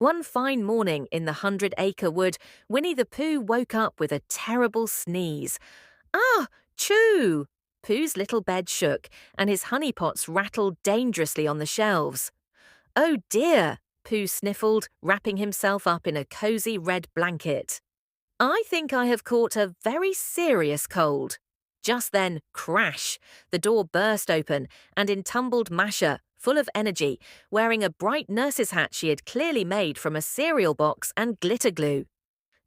One fine morning in the 100-acre wood, Winnie the Pooh woke up with a terrible sneeze. Ah, choo! Pooh's little bed shook, and his honey pots rattled dangerously on the shelves. Oh dear, Pooh sniffled, wrapping himself up in a cozy red blanket. I think I have caught a very serious cold. Just then, crash! The door burst open, and in tumbled Masha, full of energy, wearing a bright nurse's hat she had clearly made from a cereal box and glitter glue.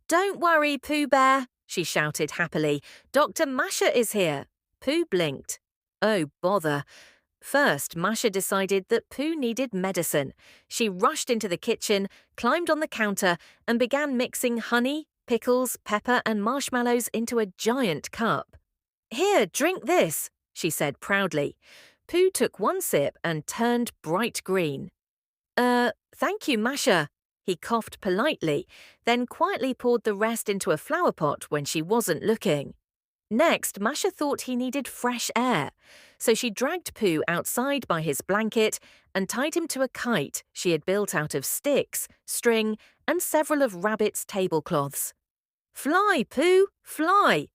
Don't worry, Pooh Bear, she shouted happily. Dr. Masha is here. Pooh blinked. Oh, bother. First, Masha decided that Pooh needed medicine. She rushed into the kitchen, climbed on the counter, and began mixing honey, pickles, pepper, and marshmallows into a giant cup. Here, drink this, she said proudly. Pooh took one sip and turned bright green. Thank you, Masha. He coughed politely, then quietly poured the rest into a flower pot when she wasn't looking. Next, Masha thought he needed fresh air, so she dragged Pooh outside by his blanket and tied him to a kite she had built out of sticks, string, and several of Rabbit's tablecloths. Fly, Pooh, fly!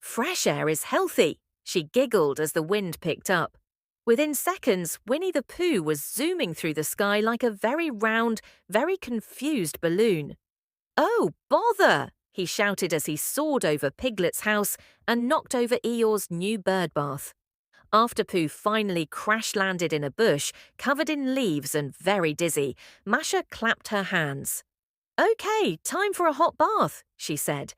Fresh air is healthy, she giggled as the wind picked up. Within seconds, Winnie the Pooh was zooming through the sky like a very round, very confused balloon. Oh, bother! He shouted as he soared over Piglet's house and knocked over Eeyore's new bird bath. After Pooh finally crash-landed in a bush, covered in leaves and very dizzy, Masha clapped her hands. Okay, time for a hot bath, she said.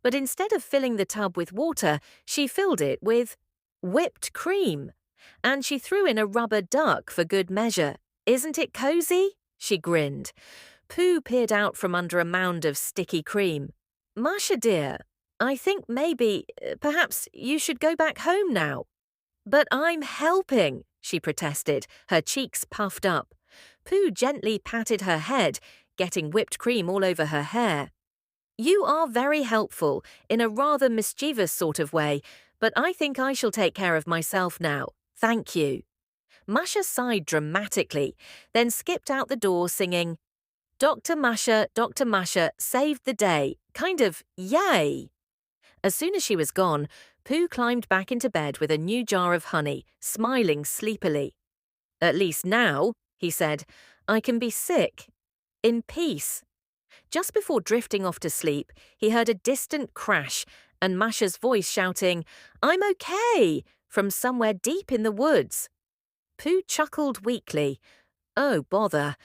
But instead of filling the tub with water, she filled it with whipped cream. And she threw in a rubber duck for good measure. Isn't it cozy? She grinned. Pooh peered out from under a mound of sticky cream. Masha dear, I think perhaps you should go back home now. But I'm helping, she protested, her cheeks puffed up. Pooh gently patted her head, getting whipped cream all over her hair. You are very helpful, in a rather mischievous sort of way, but I think I shall take care of myself now. Thank you. Masha sighed dramatically, then skipped out the door singing, Dr. Masha, saved the day. Kind of, yay! As soon as she was gone, Pooh climbed back into bed with a new jar of honey, smiling sleepily. At least now, he said, I can be sick. In peace. Just before drifting off to sleep, he heard a distant crash and Masha's voice shouting, I'm okay, from somewhere deep in the woods. Pooh chuckled weakly. Oh, bother.